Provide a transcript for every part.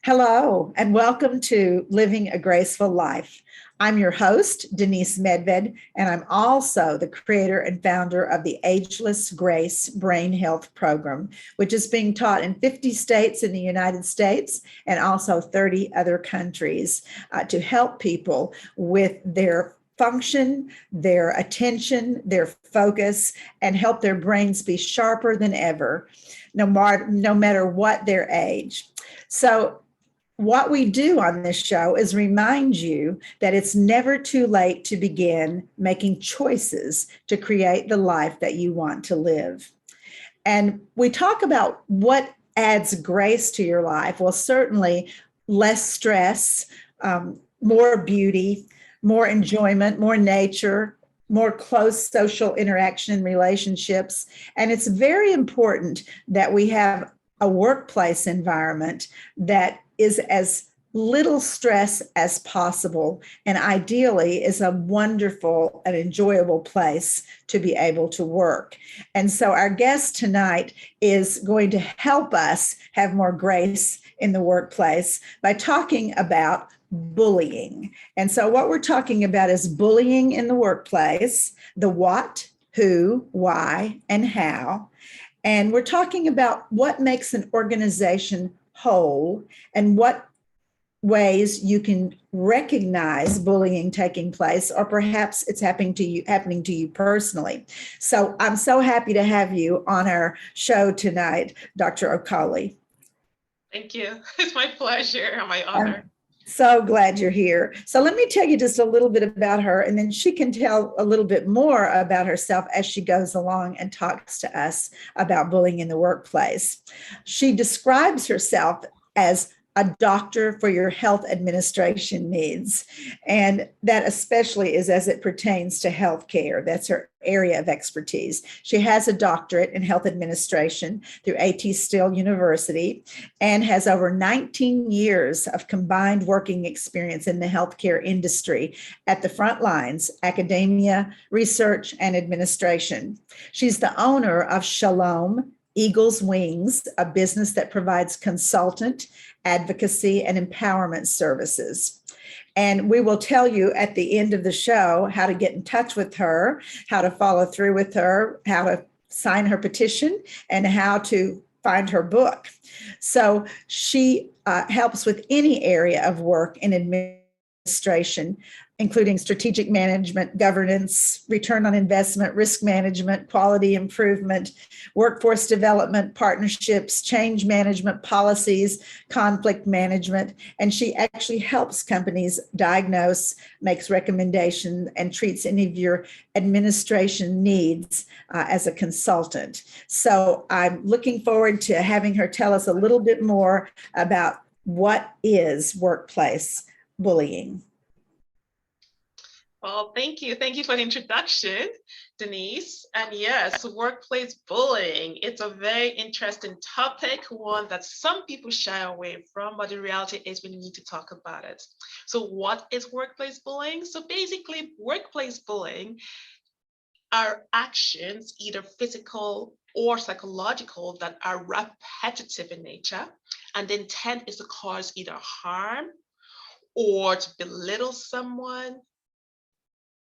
Hello, and welcome to Living a Graceful Life. I'm your host, Denise Medved, and I'm also the creator and founder of the Ageless Grace Brain Health Program, which is being taught in 50 states in the United States and also 30 other countries to help people with their function, their attention, their focus, and help their brains be sharper than ever, no matter what their age. So what we do on this show is remind you that it's never too late to begin making choices to create the life that you want to live. And we talk about what adds grace to your life. Well, certainly less stress, more beauty, more enjoyment, more nature, more close social interaction and relationships. And it's very important that we have a workplace environment that is as little stress as possible, and ideally is a wonderful and enjoyable place to be able to work. And so our guest tonight is going to help us have more grace in the workplace by talking about bullying. And so what we're talking about is bullying in the workplace, the what, who, why, and how. And we're talking about what makes an organization whole and what ways you can recognize bullying taking place, or perhaps it's happening to you personally. So I'm so happy to have you on our show tonight, Dr. Okoli. Thank you. It's my pleasure and my honor. So glad you're here. So let me tell you just a little bit about her, and then she can tell a little bit more about herself as she goes along and talks to us about bullying in the workplace. She describes herself as a doctor for your health administration needs. And that especially is as it pertains to healthcare. That's her area of expertise. She has a doctorate in health administration through A.T. Still University and has over 19 years of combined working experience in the healthcare industry at the front lines, academia, research, and administration. She's the owner of Shalom Eagle's Wings, a business that provides consultant, advocacy, and empowerment services. And we will tell you at the end of the show how to get in touch with her, how to follow through with her, how to sign her petition, and how to find her book. So she helps with any area of work in administration, including strategic management, governance, return on investment, risk management, quality improvement, workforce development, partnerships, change management, policies, conflict management. And she actually helps companies diagnose, makes recommendations, and treats any of your administration needs as a consultant. So I'm looking forward to having her tell us a little bit more about what is workplace bullying. Well, thank you. Thank you for the introduction, Denise. And yes, workplace bullying. It's a very interesting topic, one that some people shy away from, but the reality is we need to talk about it. So what is workplace bullying? So basically, workplace bullying are actions, either physical or psychological, that are repetitive in nature. And the intent is to cause either harm or to belittle someone.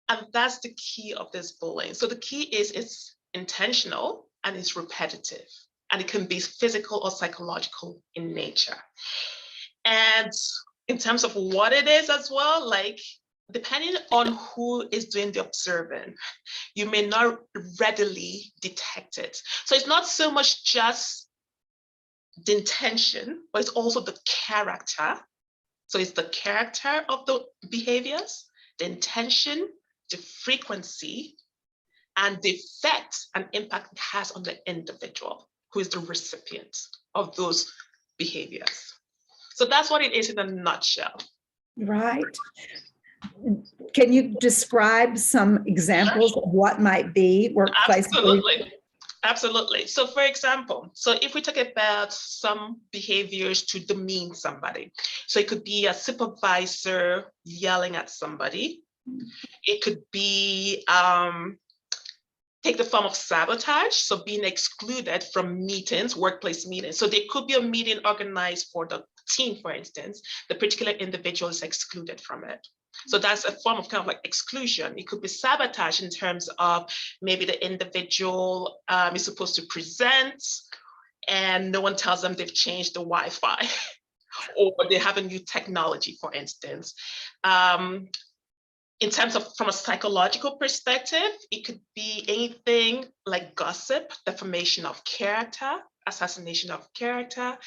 And that's the key of this bullying. So the key is it's intentional and it's repetitive, and it can be physical or psychological in nature. And in terms of what it is as well, like depending on who is doing the observing, you may not readily detect it. So it's not so much just the intention, but it's also the character. So it's the character of the behaviors, the intention, the frequency, and the effect and impact it has on the individual who is the recipient of those behaviors. So that's what it is in a nutshell. Right. Can you describe some examples of what might be workplace bullying? Absolutely. So for example, so if we talk about some behaviors to demean somebody, so it could be a supervisor yelling at somebody. It could be take the form of sabotage, so being excluded from meetings, workplace meetings. So there could be a meeting organized for the team, for instance, the particular individual is excluded from it. So that's a form of kind of like exclusion. It could be sabotage in terms of maybe the individual is supposed to present and no one tells them they've changed the Wi-Fi or they have a new technology, for instance. In terms of from a psychological perspective, it could be anything like gossip, defamation of character, assassination of character,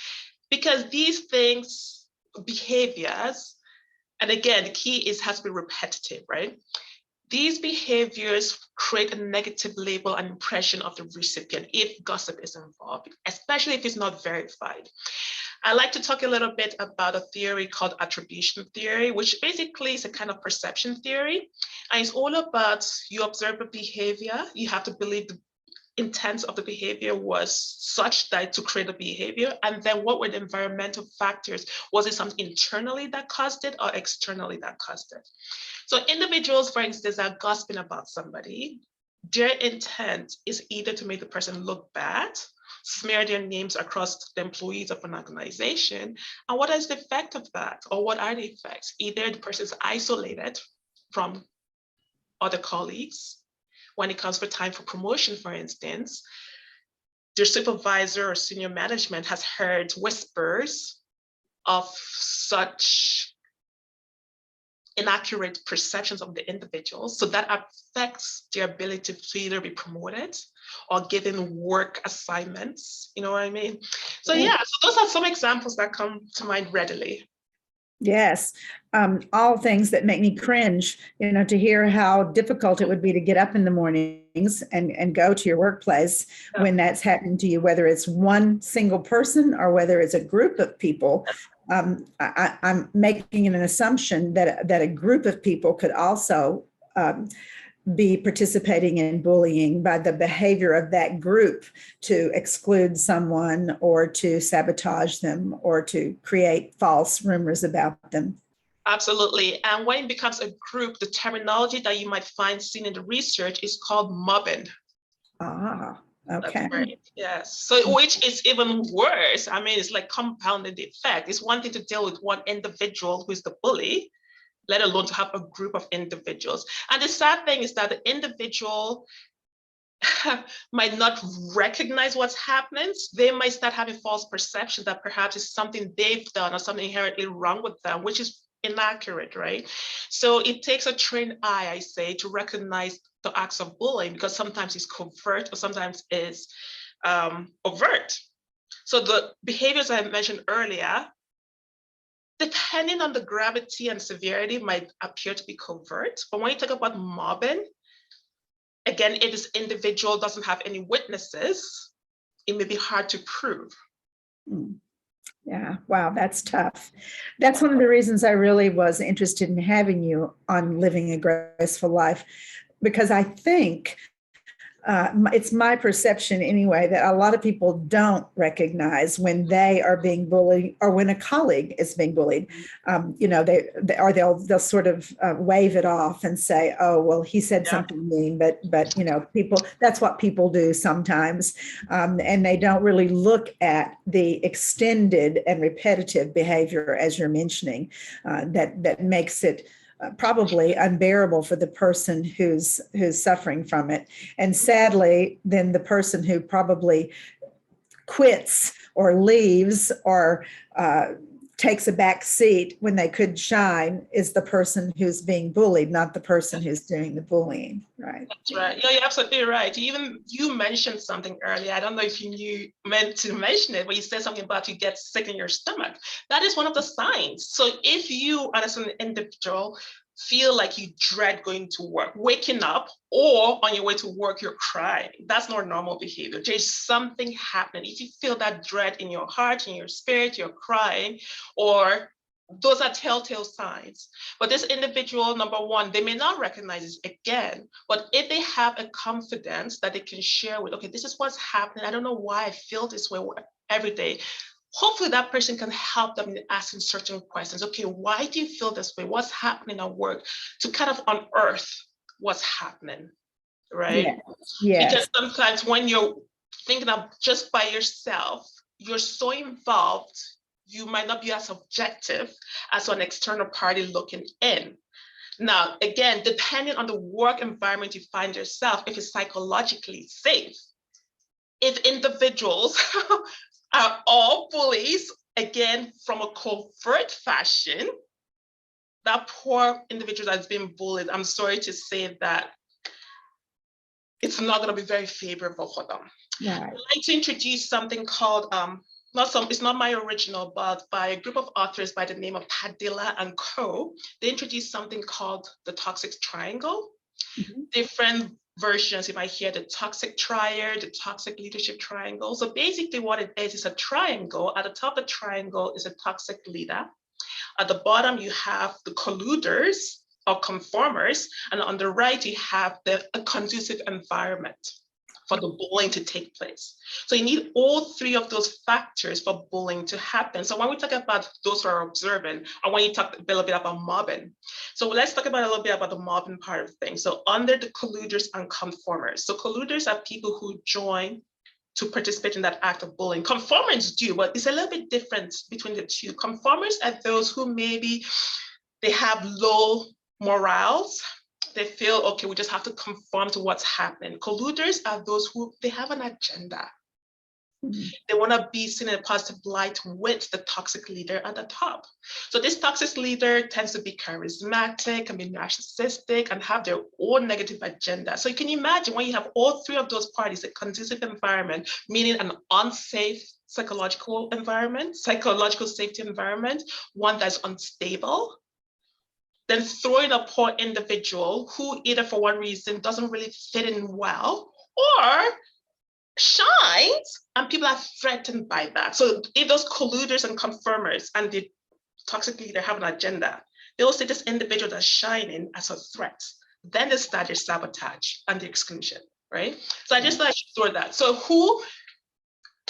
because these things, behaviors, and again, the key is has to be repetitive, right? These behaviors create a negative label and impression of the recipient if gossip is involved, especially if it's not verified. I like to talk a little bit about a theory called attribution theory, which basically is a kind of perception theory. And it's all about you observe a behavior, you have to believe the intent of the behavior was such that to create a behavior, and then what were the environmental factors? Was it something internally that caused it or externally that caused it? So individuals, for instance, are gossiping about somebody. Their intent is either to make the person look bad, smear their names across the employees of an organization. And what is the effect of that? Or what are the effects? Either the person is isolated from other colleagues. When it comes for time for promotion, for instance, their supervisor or senior management has heard whispers of such inaccurate perceptions of the individuals. So that affects their ability to either be promoted or given work assignments. You know what I mean? So yeah, so those are some examples that come to mind readily. Yes, all things that make me cringe, to hear how difficult it would be to get up in the mornings and go to your workplace when that's happening to you, whether it's one single person or whether it's a group of people. I'm making an assumption that a group of people could also be participating in bullying by the behavior of that group to exclude someone or to sabotage them or to create false rumors about them. Absolutely. And when it becomes a group, the terminology that you might find seen in the research is called mobbing. Ah, okay. That's right. Yes. So which is even worse. I mean, it's like compounding the effect. It's one thing to deal with one individual who is the bully, let alone to have a group of individuals. And the sad thing is that the individual might not recognize what's happening. They might start having false perception that perhaps it's something they've done or something inherently wrong with them, which is inaccurate, right? So it takes a trained eye, I say, to recognize the acts of bullying, because sometimes it's covert or sometimes it's overt. So the behaviors I mentioned earlier, depending on the gravity and severity, might appear to be covert. But when you talk about mobbing, again, if this individual doesn't have any witnesses, it may be hard to prove. Yeah, wow, that's tough. That's one of the reasons I really was interested in having you on Living a Graceful Life, because I think it's my perception anyway that a lot of people don't recognize when they are being bullied or when a colleague is being bullied. They'll sort of wave it off and say, "Oh, well, he said something mean," but people, that's what people do sometimes, and they don't really look at the extended and repetitive behavior, as you're mentioning, that makes it probably unbearable for the person who's suffering from it. And sadly, then the person who probably quits or leaves or takes a back seat when they could shine is the person who's being bullied, not the person who's doing the bullying, right? That's right. Yeah, you're absolutely right. You mentioned something earlier. I don't know if you meant to mention it, but you said something about you get sick in your stomach. That is one of the signs. So if you, as an individual, feel like you dread going to work, waking up, or on your way to work, you're crying, that's not normal behavior. There's something happening. If you feel that dread in your heart, in your spirit, you're crying, or those are telltale signs. But this individual, number one, they may not recognize this again, but if they have a confidence that they can share with, okay, this is what's happening, I don't know why I feel this way every day. Hopefully that person can help them in asking certain questions. Okay, why do you feel this way? What's happening at work? To kind of unearth what's happening, right? Yes. Because sometimes when you're thinking of just by yourself, you're so involved, you might not be as objective as an external party looking in. Now, again, depending on the work environment you find yourself, if it's psychologically safe, if individuals are all bullies, again, from a covert fashion, that poor individual that's been bullied, I'm sorry to say that it's not going to be very favorable for them. Right. I'd like to introduce something called, it's not my original, but by a group of authors by the name of Padilla and Co. They introduced something called the toxic triangle. Mm-hmm. Different versions, you might hear the toxic triad, the toxic leadership triangle. So basically what it is a triangle. At the top of the triangle is a toxic leader. At the bottom, you have the colluders or conformers. And on the right, you have a conducive environment for the bullying to take place. So you need all three of those factors for bullying to happen. So when we talk about those who are observant, I want you to talk a little bit about mobbing. So let's talk about a little bit about the mobbing part of things. So under the colluders and conformers. So colluders are people who join to participate in that act of bullying. Conformers do, but it's a little bit different between the two. Conformers are those who maybe they have low morals. They feel, okay, we just have to conform to what's happening. Colluders are those who, they have an agenda. Mm-hmm. They want to be seen in a positive light with the toxic leader at the top. So this toxic leader tends to be charismatic, can be narcissistic, and have their own negative agenda. So you can imagine when you have all three of those parties, a conducive environment, meaning an unsafe psychological environment, psychological safety environment, one that's unstable, then throwing a poor individual who either for one reason doesn't really fit in well or shines and people are threatened by that. So if those colluders and confirmers and the toxic leader have an agenda, they will see this individual that's shining as a threat. Then they start their sabotage and the exclusion, right? So I just thought I should throw that. So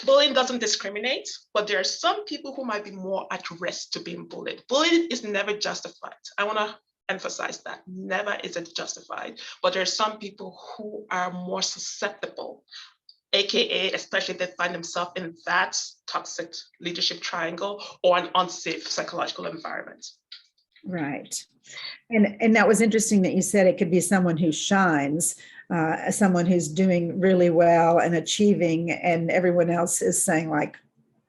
bullying doesn't discriminate, but there are some people who might be more at risk to being bullied. Bullying is never justified. I want to emphasize that. Never is it justified, but there are some people who are more susceptible, AKA, especially if they find themselves in that toxic leadership triangle or an unsafe psychological environment. Right. And that was interesting that you said it could be someone who shines, someone who's doing really well and achieving, and everyone else is saying like,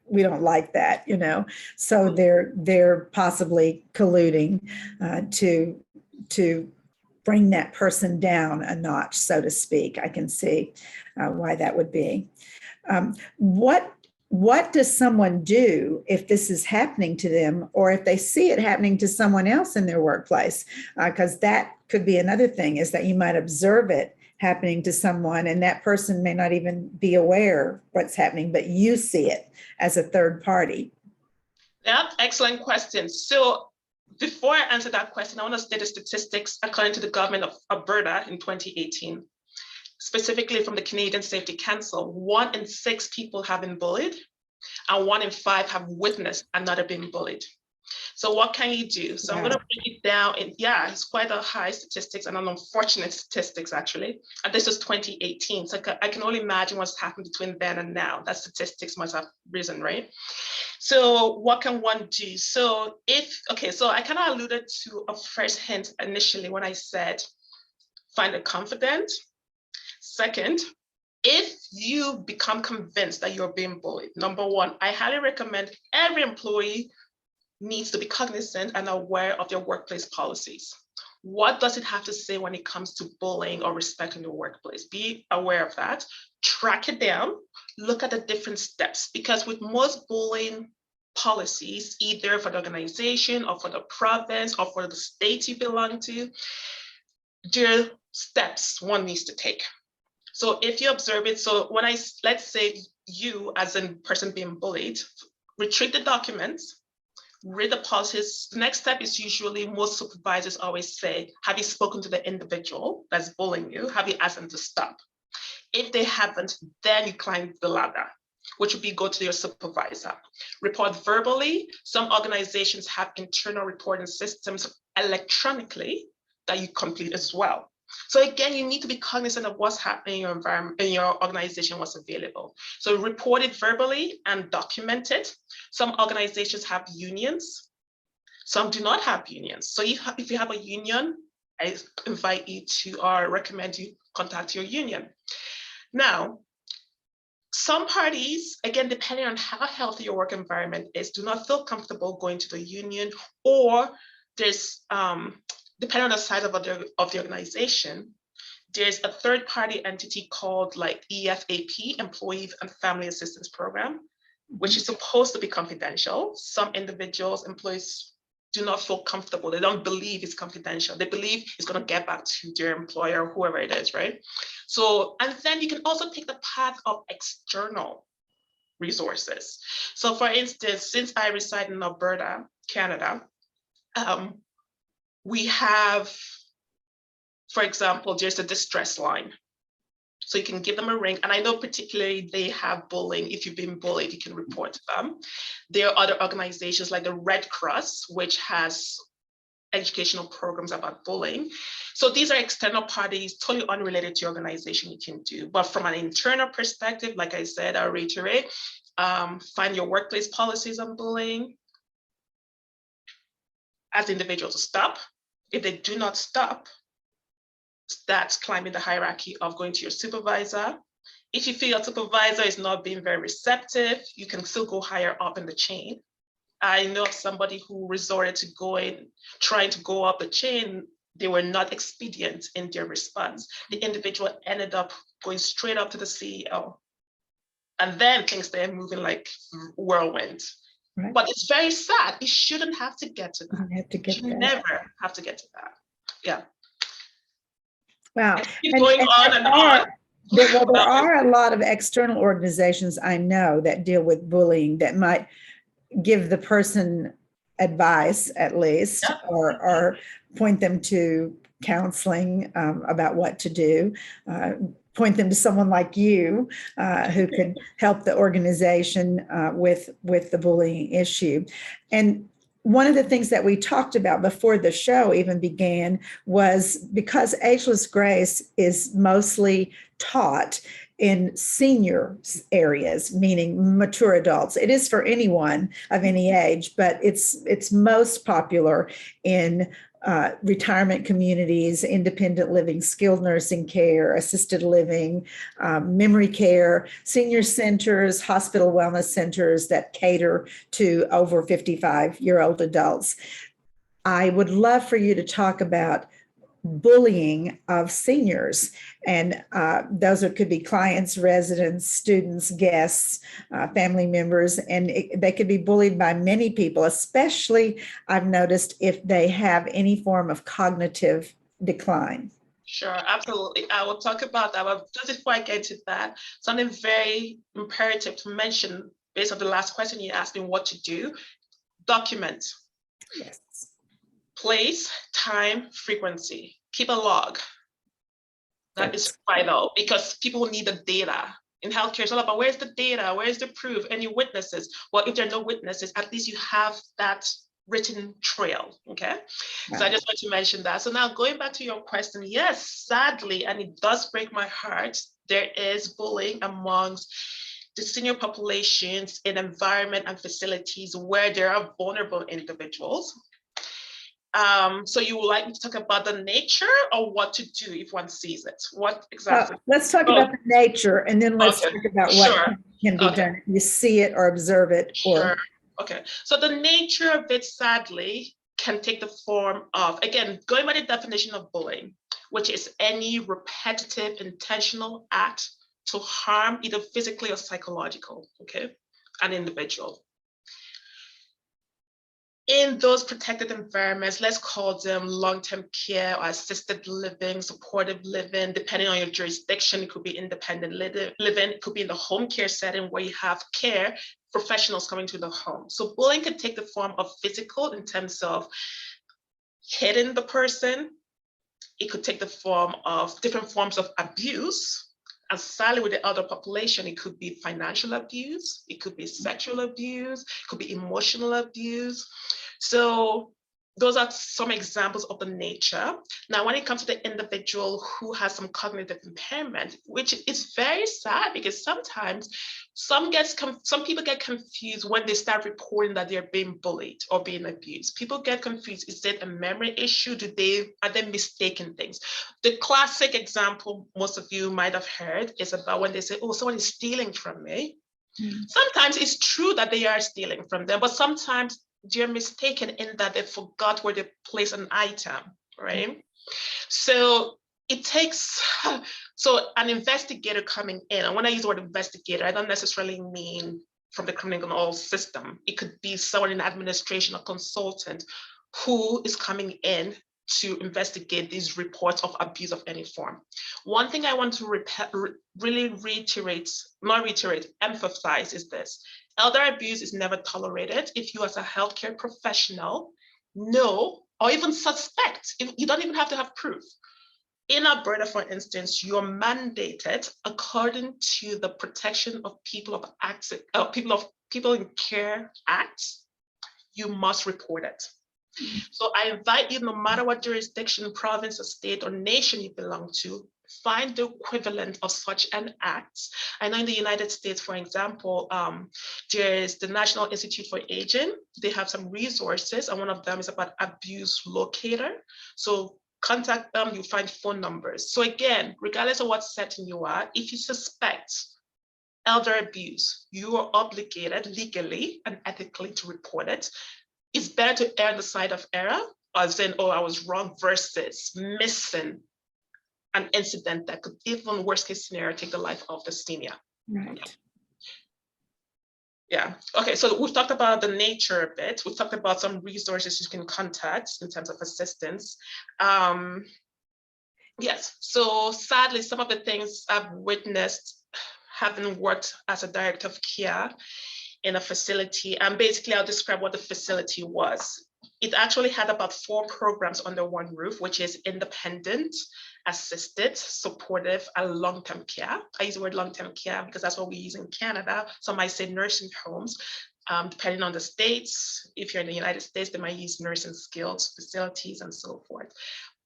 we don't like that, you know. So they're possibly colluding to bring that person down a notch, so to speak. I can see why that would be. What does someone do if this is happening to them, or if they see it happening to someone else in their workplace? Because that could be another thing, is that you might observe it happening to someone and that person may not even be aware what's happening, but you see it as a third party. Yeah, excellent question. So before I answer that question, I want to state the statistics according to the government of Alberta in 2018. Specifically from the Canadian Safety Council, 1 in 6 people have been bullied and 1 in 5 have witnessed another being bullied. So what can you do? So I'm going to break it down in, it's quite a high statistics and an unfortunate statistics actually. And this is 2018. So I can only imagine what's happened between then and now. That statistics must have risen, right? So what can one do? So so I kind of alluded to a first hint initially when I said, find a confidant. Second, if you become convinced that you're being bullied, number one, I highly recommend every employee needs to be cognizant and aware of their workplace policies. What does it have to say when it comes to bullying or respect in the workplace? Be aware of that, track it down, look at the different steps, because with most bullying policies, either for the organization or for the province or for the state you belong to, there are steps one needs to take. So if you observe it, so when let's say you as a person being bullied, retrieve the documents, read the policies. The next step is usually, most supervisors always say, have you spoken to the individual that's bullying you? Have you asked them to stop? If they haven't, then you climb the ladder, which would be go to your supervisor. Report verbally. Some organizations have internal reporting systems electronically that you complete as well. So again, you need to be cognizant of what's happening in your environment, in your organization, what's available. So report it verbally and document it. Some organizations have unions, some do not have unions. So if you have a union, I invite you to or recommend you contact your union. Now, some parties, again, depending on how healthy your work environment is, do not feel comfortable going to the union, or there's, depending on the size of the organization, there's a third-party entity called like EFAP, Employee and Family Assistance Program, which is supposed to be confidential. Some individuals, employees, do not feel comfortable. They don't believe it's confidential. They believe it's going to get back to their employer, whoever it is, right? So, and then you can also take the path of external resources. So for instance, since I reside in Alberta, Canada, we have, for example, there's a distress line. So you can give them a ring. And I know particularly they have bullying. If you've been bullied, you can report to them. There are other organizations like the Red Cross, which has educational programs about bullying. So these are external parties, totally unrelated to your organization, you can do. But from an internal perspective, like I said, I'll reiterate, find your workplace policies on bullying. As individuals to stop. If they do not stop, that's climbing the hierarchy of going to your supervisor. If you feel your supervisor is not being very receptive, you can still go higher up in the chain. I know of somebody who resorted to trying to go up the chain. They were not expedient in their response. The individual ended up going straight up to the CEO. And then things started moving like whirlwind. Right. But it's very sad. It shouldn't have to get to that. You should never have to get to that. Yeah. Wow. Keep going on and on. Well, there are a lot of external organizations I know that deal with bullying that might give the person advice, at least, yeah, or point them to counseling about what to do, point them to someone like you who could help the organization with the bullying issue. And one of the things that we talked about before the show even began was because Ageless Grace is mostly taught in senior areas, meaning mature adults. It is for anyone of any age, but it's most popular in retirement communities, independent living, skilled nursing care, assisted living, memory care, senior centers, hospital wellness centers that cater to over 55-year-old adults. I would love for you to talk about bullying of seniors, and those could be clients, residents, students, guests, family members, and they could be bullied by many people, especially I've noticed if they have any form of cognitive decline. Sure, absolutely. I will talk about that, but just before I get to that, something very imperative to mention based on the last question you asked me, what to do: document. Yes. Place, time, frequency. Keep a log. That is vital because people need the data. In healthcare, it's all about where's the data, where's the proof, any witnesses? Well, if there are no witnesses, at least you have that written trail, okay? Right. So I just want to mention that. So now going back to your question, yes, sadly, and it does break my heart, there is bullying amongst the senior populations in environment and facilities where there are vulnerable individuals. So you would like me to talk about the nature or what to do if one sees it? What exactly? Let's talk about the nature, and then let's talk about what can be done. You see it or observe it. Sure. Okay. So the nature of it, sadly, can take the form of, again, going by the definition of bullying, which is any repetitive, intentional act to harm either physically or psychological, okay, an individual. In those protected environments, let's call them long-term care or assisted living, supportive living, depending on your jurisdiction, it could be independent living, it could be in the home care setting where you have care professionals coming to the home. So bullying can take the form of physical in terms of hitting the person. It could take the form of different forms of abuse. And sadly, with the elder population, it could be financial abuse, it could be sexual abuse, it could be emotional abuse. So those are some examples of the nature. Now, when it comes to the individual who has some cognitive impairment, which is very sad because sometimes some people get confused when they start reporting that they're being bullied or being abused. People get confused. Is it a memory issue? Are they mistaking things? The classic example most of you might have heard is about when they say, oh, someone is stealing from me. Sometimes it's true that they are stealing from them, but sometimes they're mistaken in that they forgot where they place an item, right? So it takes, so an investigator coming in, and when I use the word investigator, I don't necessarily mean from the criminal system. It could be someone in administration, a consultant who is coming in to investigate these reports of abuse of any form. One thing I want to really emphasize is this. Elder abuse is never tolerated. If you as a healthcare professional know or even suspect, you don't even have to have proof. In Alberta, for instance, you're mandated according to the Protection of People in Care Act, you must report it. So I invite you, no matter what jurisdiction, province, or state, or nation you belong to, find the equivalent of such an act. I know in the United States, for example, there's the National Institute for Aging. They have some resources, and one of them is about abuse locator. So contact them, you find phone numbers. So again, regardless of what setting you are, if you suspect elder abuse, you are obligated legally and ethically to report it. It's better to err on the side of error or saying, oh, I was wrong, versus missing an incident that could, even worst case scenario, take the life of the senior. Right. Yeah. Okay. So we've talked about the nature a bit. We've talked about some resources you can contact in terms of assistance. Yes. So sadly, some of the things I've witnessed, having worked as a director of care in a facility, and basically I'll describe what the facility was. It actually had about 4 programs under one roof, which is independent, assisted, supportive, and long-term care. I use the word long-term care because that's what we use in Canada. Some might say nursing homes, depending on the states. If you're in the United States, they might use nursing skilled facilities and so forth.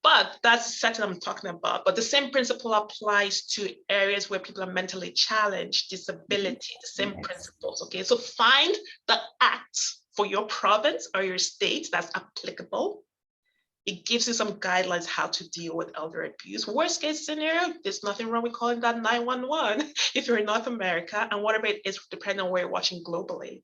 But that's the setting I'm talking about. But the same principle applies to areas where people are mentally challenged, disability, the same principles, okay? So find the act for your province or your state that's applicable. It gives you some guidelines how to deal with elder abuse. Worst case scenario, there's nothing wrong with calling that 911 if you're in North America, and whatever it is, depending on where you're watching globally.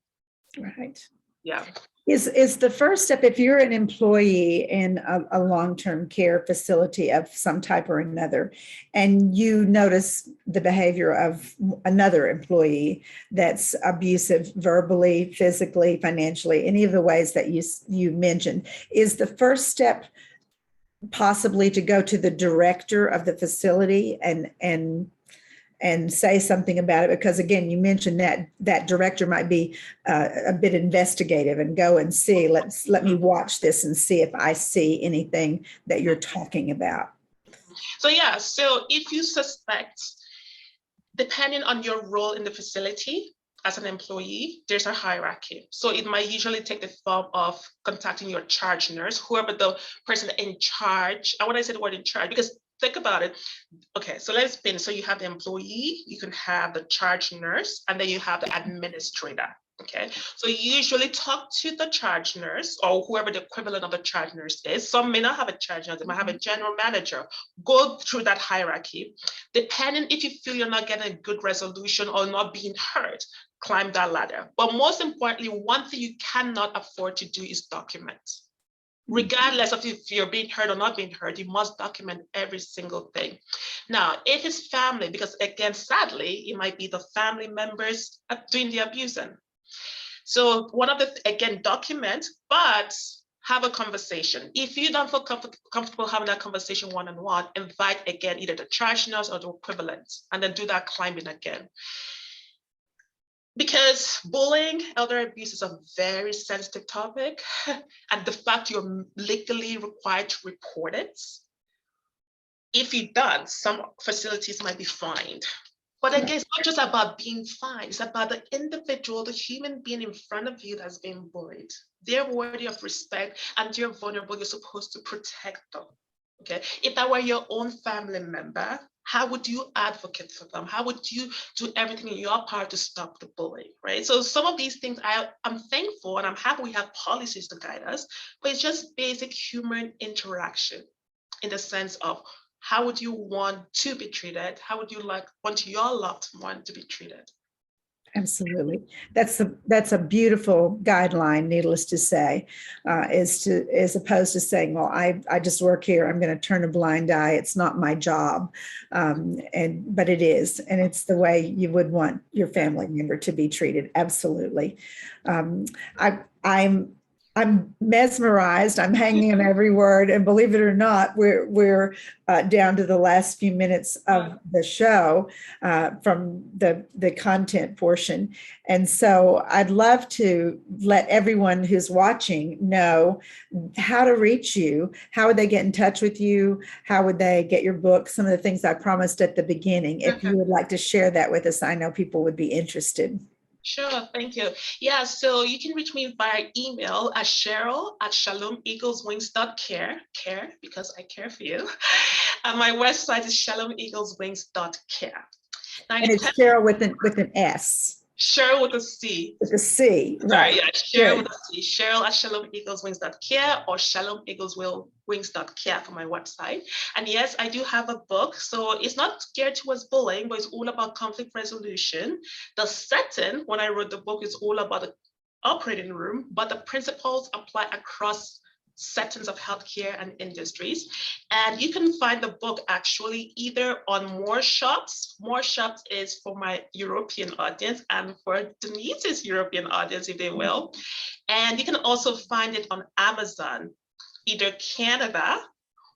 Right. Yeah. Is the first step, if you're an employee in a long-term care facility of some type or another, and you notice the behavior of another employee that's abusive verbally, physically, financially, any of the ways that you mentioned, is the first step possibly to go to the director of the facility and say something about it? Because again, you mentioned that director might be a bit investigative and go and see, let me watch this and see if I see anything that you're talking about. So yeah, so if you suspect, depending on your role in the facility as an employee, there's a hierarchy. So it might usually take the form of contacting your charge nurse, whoever the person in charge. And when I say the word in charge, because think about it. Okay, so let's spin. So you have the employee, you can have the charge nurse, and then you have the administrator. Okay, so you usually talk to the charge nurse or whoever the equivalent of the charge nurse is. Some may not have a charge nurse, they might have a general manager. Go through that hierarchy. Depending if you feel you're not getting a good resolution or not being heard, climb that ladder. But most importantly, one thing you cannot afford to do is document. Regardless of if you're being heard or not being heard, you must document every single thing. Now, if it's family, because again, sadly, it might be the family members doing the abusing. So one of the, again, document, but have a conversation. If you don't feel comfortable having that conversation one-on-one, invite again, either the charge nurse or the equivalent, and then do that climbing again. Because bullying, elder abuse is a very sensitive topic, and the fact you're legally required to report it, if you don't, some facilities might be fined. But again, it's not just about being fine. It's about the individual, the human being in front of you that's being bullied. They're worthy of respect and they're vulnerable. You're supposed to protect them. Okay. If that were your own family member, how would you advocate for them? How would you do everything in your power to stop the bullying, right? So some of these things I'm thankful and I'm happy we have policies to guide us, but it's just basic human interaction in the sense of how would you want to be treated? How would you want your loved one to be treated? Absolutely. That's a beautiful guideline, needless to say, as opposed to saying, well, I just work here, I'm going to turn a blind eye. It's not my job. But it is, and it's the way you would want your family member to be treated. Absolutely. I'm mesmerized. I'm hanging on every word, and believe it or not, we're down to the last few minutes of the show from the content portion, and so I'd love to let everyone who's watching know how to reach you. How would they get in touch with you? How would they get your book? Some of the things I promised at the beginning. If you would like to share that with us, I know people would be interested. Sure, thank you. Yeah, so you can reach me via email at Cheryl@shalomeagleswings.care, because I care for you. And my website is shalomeagleswings.care. And it's Cheryl with an S. Cheryl with a C. With a C, right. Sorry, yeah, Cheryl with a C. Cheryl@shalomeagleswings.care or shalomeagleswings.care for my website. And yes, I do have a book. So it's not geared towards bullying, but it's all about conflict resolution. The setting, when I wrote the book, is all about the operating room, but the principles apply across settings of healthcare and industries. And you can find the book actually either on More Shops. More Shops is for my European audience and for Denise's European audience, if they will. And you can also find it on Amazon, either Canada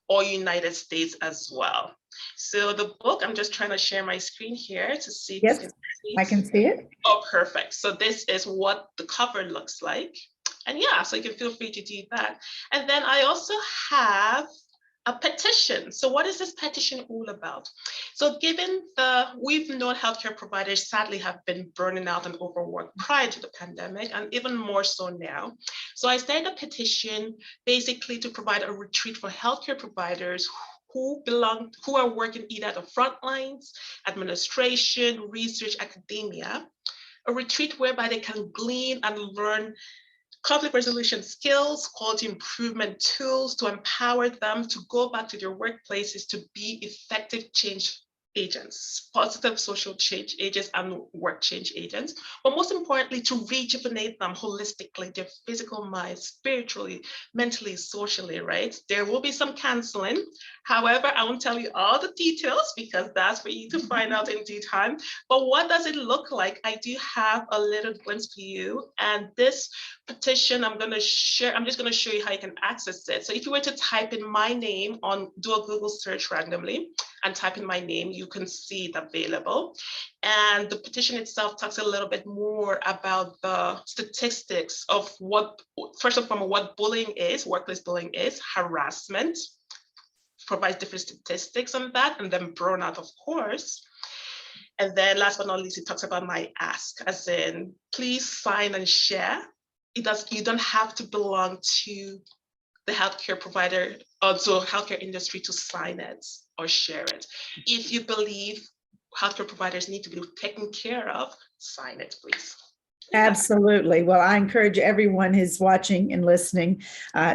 or United States as well. So the book, I'm just trying to share my screen here to see if yes, you can see it. I can see it. Oh, perfect. So this is what the cover looks like. And yeah, so you can feel free to do that. And then I also have a petition. So what is this petition all about? So we've known healthcare providers sadly have been burning out and overworked prior to the pandemic, and even more so now. So I started a petition basically to provide a retreat for healthcare providers who are working either at the front lines, administration, research, academia, a retreat whereby they can glean and learn conflict resolution skills, quality improvement tools to empower them to go back to their workplaces to be effective change agents, positive social change agents and work change agents, but most importantly, to rejuvenate them holistically, their physical, mind, spiritually, mentally, socially, right? There will be some counseling. However, I won't tell you all the details because that's for you to find out in due time. But what does it look like? I do have a little glimpse for you. And this petition I'm just going to show you how you can access it. So if you were to type in my name do a Google search randomly and type in my name, you can see it available. And the petition itself talks a little bit more about the statistics of what bullying is, workplace bullying is, harassment, provides different statistics on that, and then burnout, of course. And then last but not least, it talks about my ask, as in, please sign and share. You don't have to belong to the healthcare provider, also healthcare industry, to sign it or share it. If you believe healthcare providers need to be taken care of, sign it, please. Absolutely. Well, I encourage everyone who's watching and listening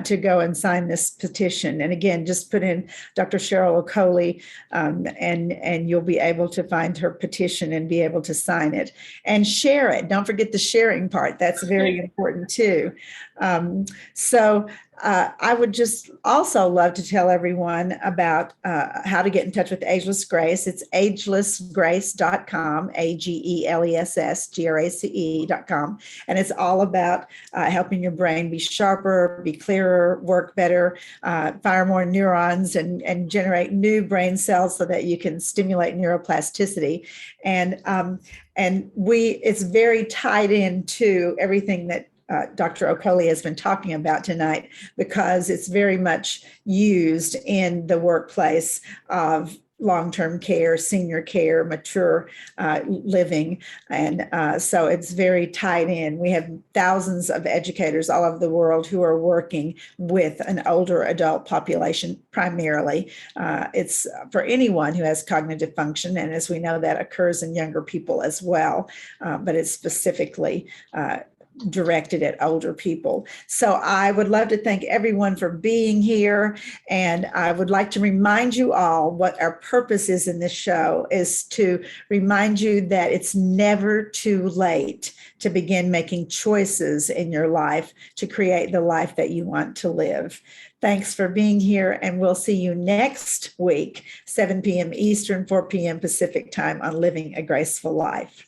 to go and sign this petition. And again, just put in Dr. Cheryl Okoli, and you'll be able to find her petition and be able to sign it and share it. Don't forget the sharing part. That's very important too. I would just also love to tell everyone about how to get in touch with Ageless Grace. It's agelessgrace.com, AGELESSGRACE.com. And it's all about helping your brain be sharper, be clearer, work better, fire more neurons, and generate new brain cells so that you can stimulate neuroplasticity. And it's very tied into everything that Dr. Okoli has been talking about tonight, because it's very much used in the workplace of long-term care, senior care, mature living. And so it's very tied in. We have thousands of educators all over the world who are working with an older adult population primarily. It's for anyone who has cognitive function. And as we know, that occurs in younger people as well, but it's specifically directed at older people. So I would love to thank everyone for being here. And I would like to remind you all what our purpose is in this show is to remind you that it's never too late to begin making choices in your life to create the life that you want to live. Thanks for being here, and we'll see you next week, 7 p.m. Eastern, 4 p.m. Pacific time on Living a Graceful Life.